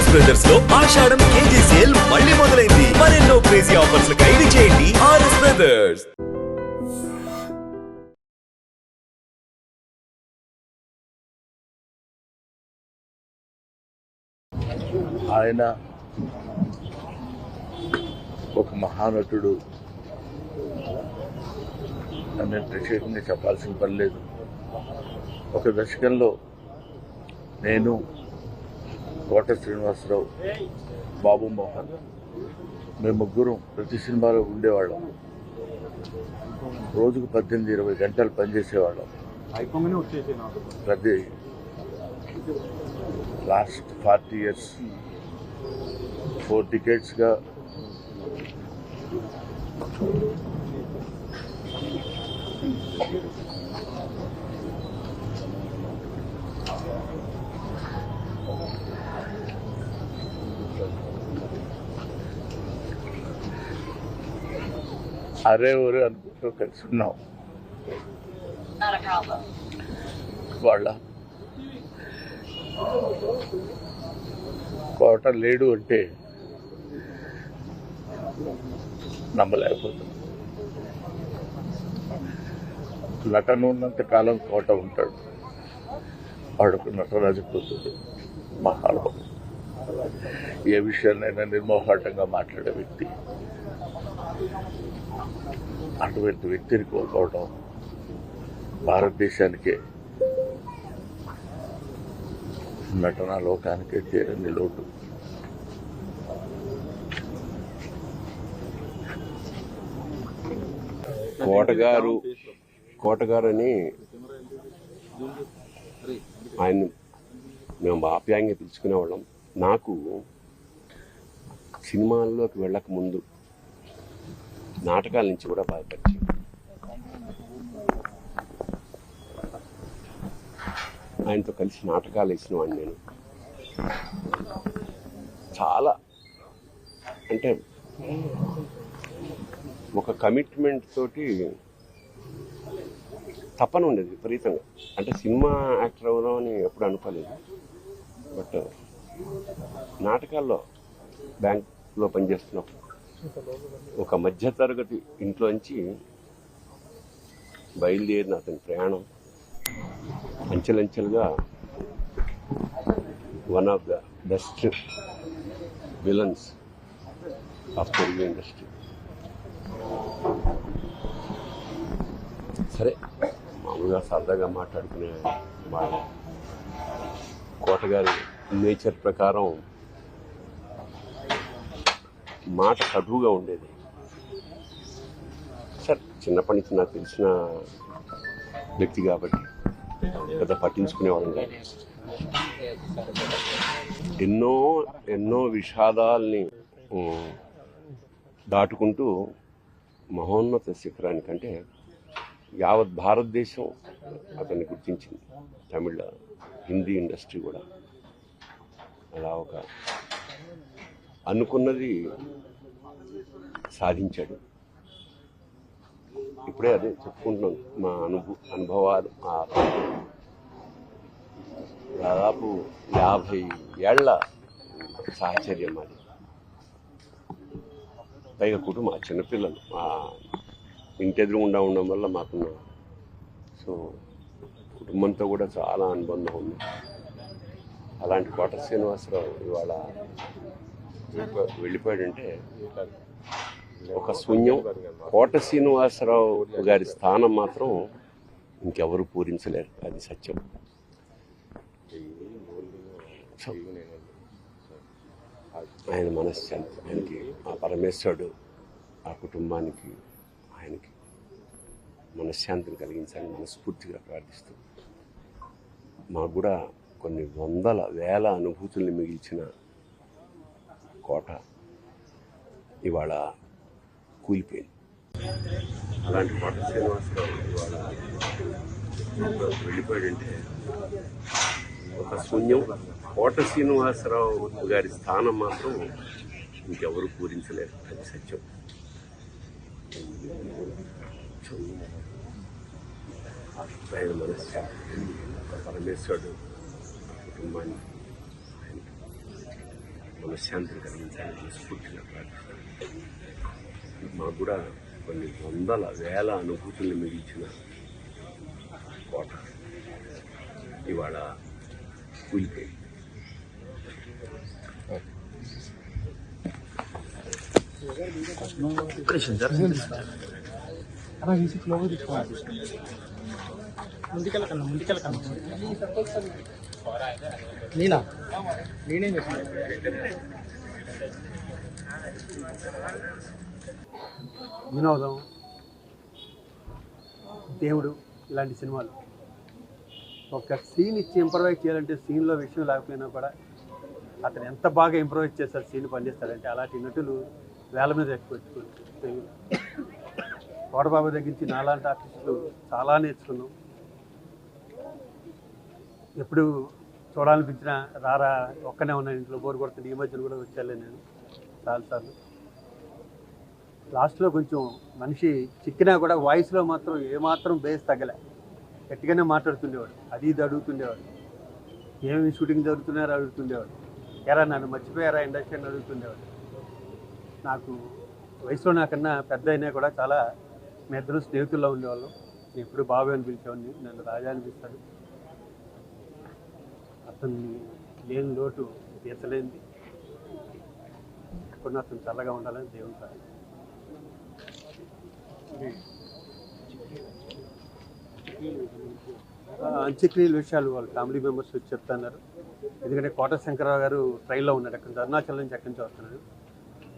RS brothers లో ఆషాఢం KG sale మళ్ళీ మొదలైంది. మరెన్నో క్రేజీ ఆఫర్స్ ఖైదీ చేయండి ఆర్ఎస్ బ్రదర్స్. ఆయన ఒక మహానటుడు అని ప్రత్యేకంగా చెప్పాల్సిన పని లేదు. ఒక దశకంలో నేను, కోట శ్రీనివాసరావు, బాబు మోహన్ మేము ముగ్గురం ప్రతి సినిమాలో ఉండేవాళ్ళం. రోజుకు 18-20 గంటలు పనిచేసేవాళ్ళం. ప్రతి లాస్ట్ 40 years 4 decades-గా అరే ఊరే అనుకుంటూ కలిసి ఉన్నాం. వాళ్ళ కోట లేడు అంటే నమ్మలేకపోతున్నాం. నటన ఉన్నంత కాలం కోట ఉంటాడు. వాడుకు నటరాజు కూతురు మహానుభావుడు. ఏ విషయాన్నైనా నిర్మోహాటంగా మాట్లాడే వ్యక్తి. అటువంటి వ్యక్తిని కోల్పోవడం భారతదేశానికే, నటనా లోకానికే తీరని లోటు. కోటగారు అని ఆయన మేము ఆప్యాయంగా పిలుచుకునేవాళ్ళం. నాకు సినిమాల్లోకి వెళ్ళక ముందు నాటకాల నుంచి కూడా బాగా పరిచయం. ఆయనతో కలిసి నాటకాలు వేసిన వాడిని నేను. చాలా అంటే ఒక కమిట్మెంట్ తోటి తపన ఉండేది విపరీతంగా. అంటే సినిమా యాక్టర్ అవుదాం అని ఎప్పుడు అనుకోలేదు. బట్ నాటకాల్లో బ్యాంక్లో పనిచేస్తున్నప్పుడు ఒక మధ్యతరగతి ఇంట్లోంచి బయలుదేరిన అతని ప్రయాణం అంచెలంచెలుగా one of the best villains of Telugu industry. సరే, మామూలుగా సరదాగా మాట్లాడుకునే వాళ్ళు. కోటగారి నేచర్ ప్రకారం మాట కటువుగా ఉండేది. సరే, చిన్నప్పటి నుంచి నాకు తెలిసిన వ్యక్తి కాబట్టి పెద్ద పట్టించుకునేవాళ్ళం కాదు. ఎన్నో విషాదాల్ని దాటుకుంటూ మహోన్నత శిఖరానికంటే యావత్ భారతదేశం అతన్ని గుర్తించింది. తమిళ, హిందీ ఇండస్ట్రీ కూడా అలా ఒక అనుకున్నది సాధించాడు. ఇప్పుడే అదే చెప్పుకుంటున్నాను, మా అనుభవాలు. దాదాపు 50 ఏళ్ల సాహచర్యం అది. పైగా కుటుంబం, చిన్నపిల్లలు ఇంటి ఎదురుగుండా ఉండడం వల్ల మాకున్న కుటుంబంతో కూడా చాలా అనుబంధం ఉంది. అలాంటి కోట శ్రీనివాసరావు ఇవాళ వెళ్ళిపోయాడంటే ఒక శూన్యం. కోట శ్రీనివాసరావు గారి స్థానం మాత్రం ఇంకెవరు పూరించలేరు, అది సత్యం. ఆయన మనశ్శాంతి, ఆయనకి ఆ పరమేశ్వరుడు ఆ కుటుంబానికి, ఆయనకి మనశ్శాంతిని కలిగించాలని మనస్ఫూర్తిగా ప్రార్థిస్తూ, మాకు కూడా కొన్ని వందల వేల అనుభూతుల్ని మిగిల్చిన కోట ఇవాళ కూలిపోయింది. అలాంటి కోట శ్రీనివాసరావు ఇవాళ వెళ్ళిపోయాడంటే ఒక శూన్యం. కోట శ్రీనివాసరావు గారి స్థానం మాత్రం ఇంకెవరు పూరించలేరు, అది సత్యం. ఆయన మనశ్శాంతి, పరమేశ్వరుడు కుటుంబాన్ని మనశ్శాంతిని కలిగించాలని మనస్ఫూర్తిగా ప్రార్థిస్తాను. మాకు కూడా కొన్ని వందల వేల అనుభూతుల్ని మిగిల్చిన కోట ఇవాళ కూలిపోయింది. వినోదం, దేవుడు ఇలాంటి సినిమాలు ఒక సీన్ ఇచ్చి ఇంప్రవైజ్ చేయాలంటే సీన్లో విషయం లేకపోయినా కూడా అతను ఎంత బాగా ఇంప్రవైజ్ చేస్తారు, సీన్ పనిచేస్తాడంటే అలాంటి నటులు వేల మీద ఎక్కువ కోటబాబు దగ్గర నుంచి నాలాంటి ఆర్టిస్టులు చాలా నేర్చుకున్నాం. ఎప్పుడు చూడాలనిపించిన రారా ఒక్కనే ఉన్నాను ఇంట్లో బోర్ కొడుతుంది. ఈ మధ్యన కూడా వచ్చాలే నేను చాలాసార్లు. లాస్ట్లో కొంచెం మనిషి చిక్కినా కూడా వాయిస్లో మాత్రం ఏమాత్రం బేస్ తగ్గలే, గట్టిగానే మాట్లాడుతుండేవాడు. అది ఇది అడుగుతుండేవాడు, ఏమేమి షూటింగ్ జరుగుతున్నారో అడుగుతుండేవాడు. ఎరా నన్ను మర్చిపోయారా ఇండస్ట్రీ అని అడుగుతుండేవాడు. నాకు వయసులో నాకన్నా పెద్ద అయినా కూడా చాలా మీ ఇద్దరు స్నేహితుల్లో ఉండేవాళ్ళం. నేను ఎప్పుడు బాబు అని పిలిచేవాడిని, నన్ను రాజా అనిపిస్తాడు. అతన్ని లేని లోటు తీర్చలేనిది. ఎప్పుడు అతను చల్లగా ఉండాలని దేవుని సార్. అంత్యక్రియల విషయాలు వాళ్ళ ఫ్యామిలీ మెంబర్స్ వచ్చి చెప్తున్నారు. ఎందుకంటే కోట శంకరరావు గారు ట్రైన్లో ఉన్నారు, అక్కడ అరుణాచల్ నుంచి ఎక్కడి నుంచి వస్తున్నారు.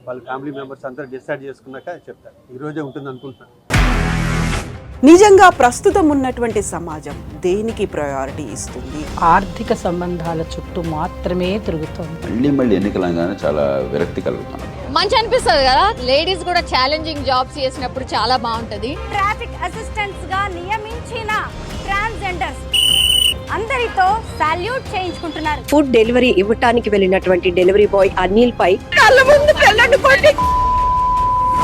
వాళ్ళ ఫ్యామిలీ మెంబర్స్ అందరూ డిసైడ్ చేసుకున్నాక చెప్తారు. ఈరోజే ఉంటుంది అనుకుంటున్నాను. నిజంగా ప్రస్తుతం ఉన్నటువంటి సమాజం దేనికి ప్రయారిటీ ఇస్తుంది? ఆర్థిక సంబంధాల చుట్టూ మాత్రమే తిరుగుతోంది. మళ్ళీ ఎన్నికలంగానే చాలా విరక్తి కలుగుతున్నాం. మంచి అనిపిస్తుంది కదా, లేడీస్ కూడా ఛాలెంజింగ్ జాబ్స్ చేసినప్పుడు చాలా బాగుంటది. ట్రాఫిక్ అసిస్టెంట్స్ గా నియమించిన ట్రాన్స్జెండర్స్ అందరితో సాల్యూట్ చేయించుకుంటున్నారు. ఫుడ్ డెలివరీ ఇవ్వటానికి వెళ్ళినటువంటి డెలివరీ బాయ్ అనిల్ పై కళ్ళ ముందు